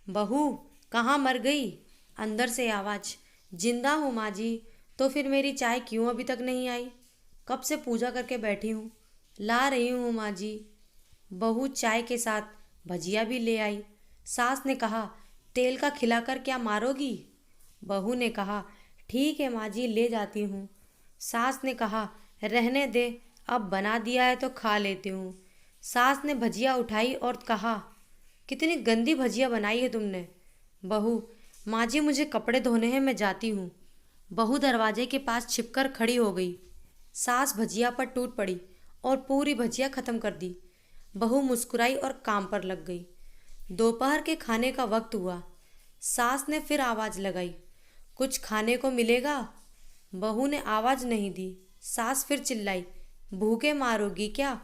बहू, कहाँ मर गई? अंदर से आवाज। जिंदा हूँ माँ जी। तो फिर मेरी चाय क्यों अभी तक नहीं आई? कब से पूजा करके बैठी हूँ। ला रही हूँ माँ जी। बहू चाय के साथ भजिया भी ले आई। सास ने कहा, तेल का खिलाकर क्या मारोगी? बहू ने कहा, ठीक है माँ जी, ले जाती हूँ। सास ने कहा, रहने दे, अब बना दिया है तो खा लेती हूँ। सास ने भजिया उठाई और कहा, कितनी गंदी भजिया बनाई है तुमने। बहू, माँ जी मुझे कपड़े धोने हैं, मैं जाती हूँ। बहू दरवाजे के पास छिपकर खड़ी हो गई। सास भजिया पर टूट पड़ी और पूरी भजिया खत्म कर दी। बहू मुस्कुराई और काम पर लग गई। दोपहर के खाने का वक्त हुआ। सास ने फिर आवाज लगाई, कुछ खाने को मिलेगा? बहू ने आवाज नहीं दी। सास फिर चिल्लाई, भूखे मारोगी क्या?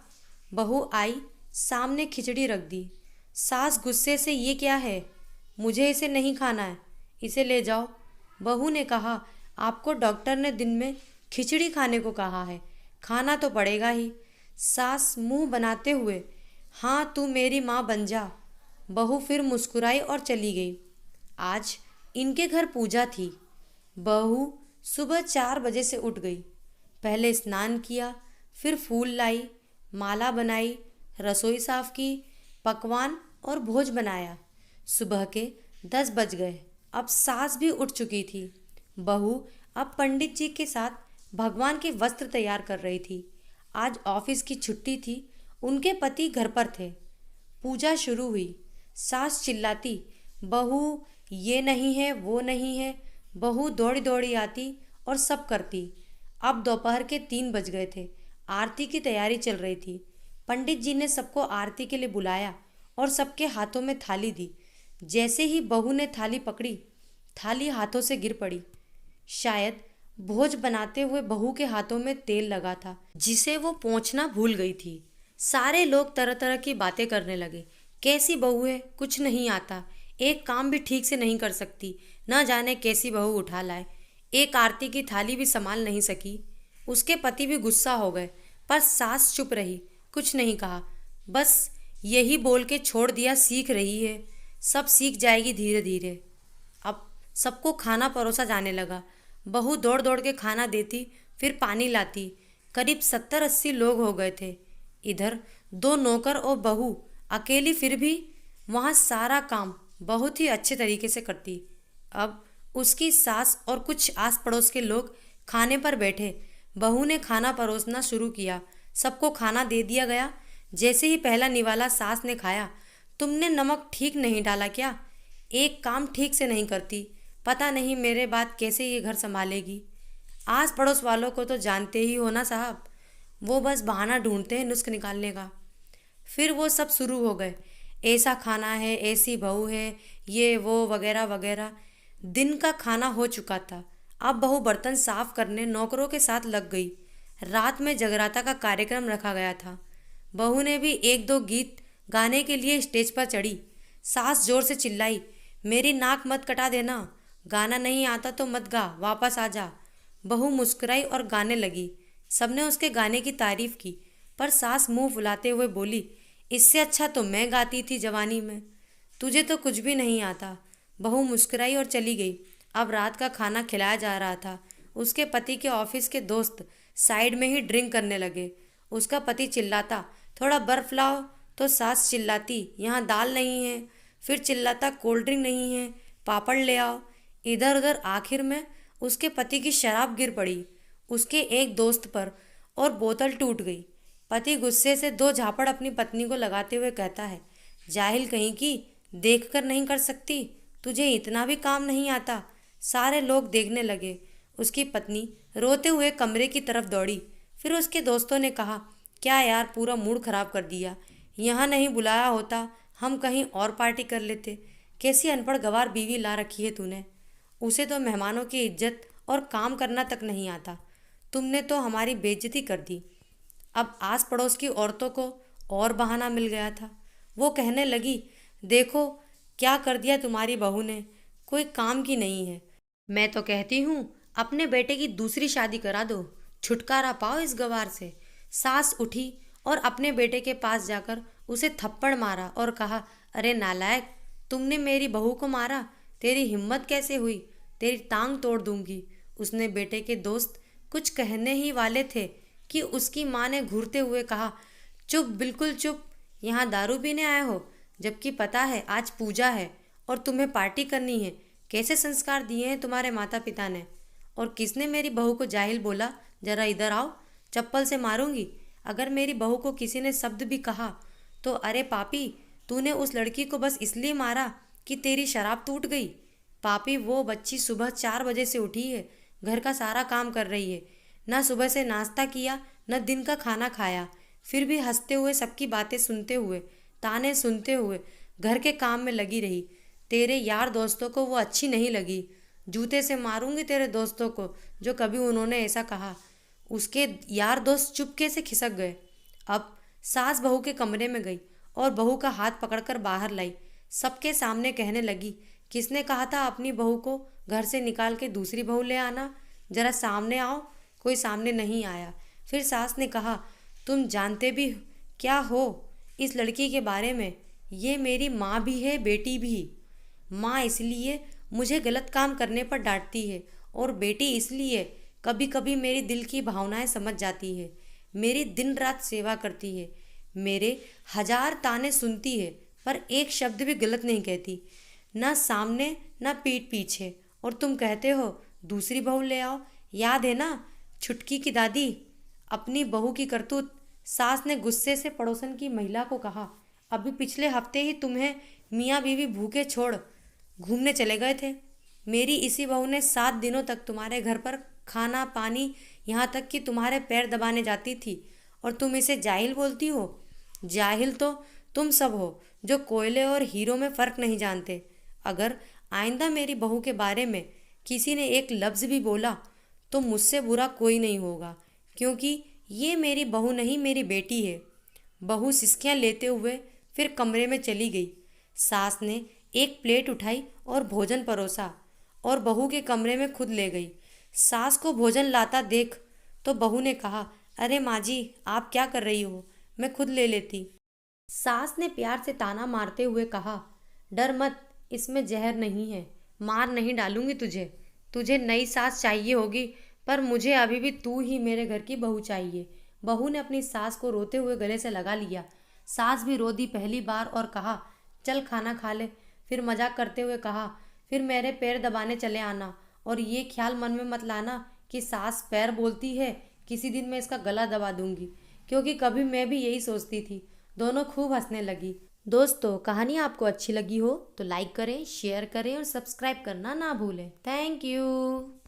बहू आई, सामने खिचड़ी रख दी। सास गुस्से से, ये क्या है? मुझे इसे नहीं खाना है, इसे ले जाओ। बहू ने कहा, आपको डॉक्टर ने दिन में खिचड़ी खाने को कहा है, खाना तो पड़ेगा ही। सास मुंह बनाते हुए, हाँ तू मेरी माँ बन जा। बहू फिर मुस्कुराई और चली गई। आज इनके घर पूजा थी। बहू सुबह 4 बजे से उठ गई। पहले स्नान किया, फिर फूल लाई, माला बनाई, रसोई साफ की, पकवान और भोज बनाया। सुबह के 10 बज गए। अब सास भी उठ चुकी थी। बहू अब पंडित जी के साथ भगवान के वस्त्र तैयार कर रही थी। आज ऑफिस की छुट्टी थी। उनके पति घर पर थे। पूजा शुरू हुई। सास चिल्लाती, बहू ये नहीं है, वो नहीं है। बहू दौड़ी दौड़ी आती और सब करती। अब दोपहर के 3 बज गए थे। आरती की तैयारी चल रही थी। पंडित जी ने सबको आरती के लिए बुलाया और सबके हाथों में थाली दी। जैसे ही बहू ने थाली पकड़ी, थाली हाथों से गिर पड़ी। शायद भोज बनाते हुए बहू के हाथों में तेल लगा था, जिसे वो पोंछना भूल गई थी। सारे लोग तरह तरह की बातें करने लगे। कैसी बहू है, कुछ नहीं आता, एक काम भी ठीक से नहीं कर सकती, न जाने कैसी बहू उठा लाए। एक आरती की थाली भी संभाल नहीं सकी। उसके पति भी गुस्सा हो गए, पर सास चुप रही, कुछ नहीं कहा। बस यही बोल के छोड़ दिया, सीख रही है, सब सीख जाएगी धीरे धीरे। अब सबको खाना परोसा जाने लगा। बहू दौड़ दौड़ के खाना देती, फिर पानी लाती। करीब 70-80 लोग हो गए थे। इधर 2 नौकर और बहू अकेली, फिर भी वहाँ सारा काम बहुत ही अच्छे तरीके से करती। अब उसकी सास और कुछ आस पड़ोस के लोग खाने पर बैठे। बहू ने खाना परोसना शुरू किया। सबको खाना दे दिया गया। जैसे ही पहला निवाला सास ने खाया, तुमने नमक ठीक नहीं डाला क्या? एक काम ठीक से नहीं करती, पता नहीं मेरे बाद कैसे ये घर संभालेगी। आस पड़ोस वालों को तो जानते ही हो ना साहब, वो बस बहाना ढूंढते हैं नुस्ख निकालने का। फिर वो सब शुरू हो गए, ऐसा खाना है, ऐसी बहू है, ये वो वगैरह वगैरह। दिन का खाना हो चुका था। अब बहू बर्तन साफ करने नौकरों के साथ लग गई। रात में जगराता का कार्यक्रम रखा गया था। बहू ने भी एक दो गीत गाने के लिए स्टेज पर चढ़ी। सास जोर से चिल्लाई, मेरी नाक मत कटा देना, गाना नहीं आता तो मत गा, वापस आ जा। बहू मुस्कुराई और गाने लगी। सबने उसके गाने की तारीफ की, पर सास मुंह फुलाते हुए बोली, इससे अच्छा तो मैं गाती थी जवानी में, तुझे तो कुछ भी नहीं आता। बहू मुस्कुराई और चली गई। अब रात का खाना खिलाया जा रहा था। उसके पति के ऑफिस के दोस्त साइड में ही ड्रिंक करने लगे। उसका पति चिल्लाता, थोड़ा बर्फ लाओ, तो सास चिल्लाती, यहाँ दाल नहीं है। फिर चिल्लाता, कोल्ड ड्रिंक नहीं है, पापड़ ले आओ। इधर उधर आखिर में उसके पति की शराब गिर पड़ी उसके एक दोस्त पर और बोतल टूट गई। पति गुस्से से 2 झापड़ अपनी पत्नी को लगाते हुए कहता है, जाहिल कहीं की, देख कर नहीं कर सकती, तुझे इतना भी काम नहीं आता। सारे लोग देखने लगे। उसकी पत्नी रोते हुए कमरे की तरफ दौड़ी। फिर उसके दोस्तों ने कहा, क्या यार, पूरा मूड खराब कर दिया, यहाँ नहीं बुलाया होता, हम कहीं और पार्टी कर लेते। कैसी अनपढ़ गवार बीवी ला रखी है तूने, उसे तो मेहमानों की इज्जत और काम करना तक नहीं आता। तुमने तो हमारी बेइज्जती कर दी। अब आस पड़ोस की औरतों को और बहाना मिल गया था। वो कहने लगी, देखो क्या कर दिया तुम्हारी बहू ने, कोई काम की नहीं है। मैं तो कहती हूँ अपने बेटे की दूसरी शादी करा दो, छुटकारा पाओ इस गवार से। सास उठी और अपने बेटे के पास जाकर उसे थप्पड़ मारा और कहा, अरे नालायक, तुमने मेरी बहू को मारा, तेरी हिम्मत कैसे हुई, तेरी टांग तोड़ दूंगी। उसने बेटे के दोस्त कुछ कहने ही वाले थे कि उसकी माँ ने घूरते हुए कहा, चुप, बिल्कुल चुप। यहाँ दारू पीने आए हो, जबकि पता है आज पूजा है और तुम्हें पार्टी करनी है। कैसे संस्कार दिए हैं तुम्हारे माता पिता ने। और किसने मेरी बहू को जाहिल बोला, जरा इधर आओ, चप्पल से मारूंगी। अगर मेरी बहू को किसी ने शब्द भी कहा तो अरे पापी, तूने उस लड़की को बस इसलिए मारा कि तेरी शराब टूट गई। पापी, वो बच्ची सुबह 4 बजे से उठी है, घर का सारा काम कर रही है, ना सुबह से नाश्ता किया न दिन का खाना खाया, फिर भी हंसते हुए सबकी बातें सुनते हुए, ताने सुनते हुए घर के काम में लगी रही। तेरे यार दोस्तों को वो अच्छी नहीं लगी। जूते से मारूंगी तेरे दोस्तों को जो कभी उन्होंने ऐसा कहा। उसके यार दोस्त चुपके से खिसक गए। अब सास बहू के कमरे में गई और बहू का हाथ पकड़कर बाहर लाई। सबके सामने कहने लगी, किसने कहा था अपनी बहू को घर से निकाल के दूसरी बहू ले आना, जरा सामने आओ। कोई सामने नहीं आया। फिर सास ने कहा, तुम जानते भी क्या हो इस लड़की के बारे में, ये मेरी माँ भी है, बेटी भी। माँ इसलिए मुझे गलत काम करने पर डांटती है और बेटी इसलिए कभी कभी मेरी दिल की भावनाएं समझ जाती है, मेरी दिन रात सेवा करती है, मेरे 1000 ताने सुनती है पर एक शब्द भी गलत नहीं कहती, ना सामने ना पीठ पीछे। और तुम कहते हो दूसरी बहू ले आओ, याद है ना छुटकी की दादी, अपनी बहू की करतूत। सास ने गुस्से से पड़ोसन की महिला को कहा, अभी पिछले हफ्ते ही तुम्हें मियाँ बीवी भूखे छोड़ घूमने चले गए थे। मेरी इसी बहू ने 7 दिनों तक तुम्हारे घर पर खाना पानी, यहाँ तक कि तुम्हारे पैर दबाने जाती थी, और तुम इसे जाहिल बोलती हो। जाहिल तो तुम सब हो जो कोयले और हीरो में फ़र्क नहीं जानते। अगर आइंदा मेरी बहू के बारे में किसी ने एक लफ्ज़ भी बोला तो मुझसे बुरा कोई नहीं होगा, क्योंकि ये मेरी बहू नहीं, मेरी बेटी है। बहू सिसकियाँ लेते हुए फिर कमरे में चली गई। सास ने एक प्लेट उठाई और भोजन परोसा और बहू के कमरे में खुद ले गई। सास को भोजन लाता देख तो बहू ने कहा, अरे माँ जी, आप क्या कर रही हो, मैं खुद ले लेती। सास ने प्यार से ताना मारते हुए कहा, डर मत, इसमें जहर नहीं है, मार नहीं डालूंगी तुझे। तुझे नई सास चाहिए होगी, पर मुझे अभी भी तू ही मेरे घर की बहू चाहिए। बहू ने अपनी सास को रोते हुए गले से लगा लिया। सास भी रो दी पहली बार और कहा, चल खाना खा ले। फिर मजाक करते हुए कहा, फिर मेरे पैर दबाने चले आना, और ये ख्याल मन में मत लाना कि सास पैर बोलती है, किसी दिन मैं इसका गला दबा दूंगी, क्योंकि कभी मैं भी यही सोचती थी। दोनों खूब हंसने लगी। दोस्तों, कहानी आपको अच्छी लगी हो तो लाइक करें, शेयर करें और सब्सक्राइब करना ना भूलें। Thank you.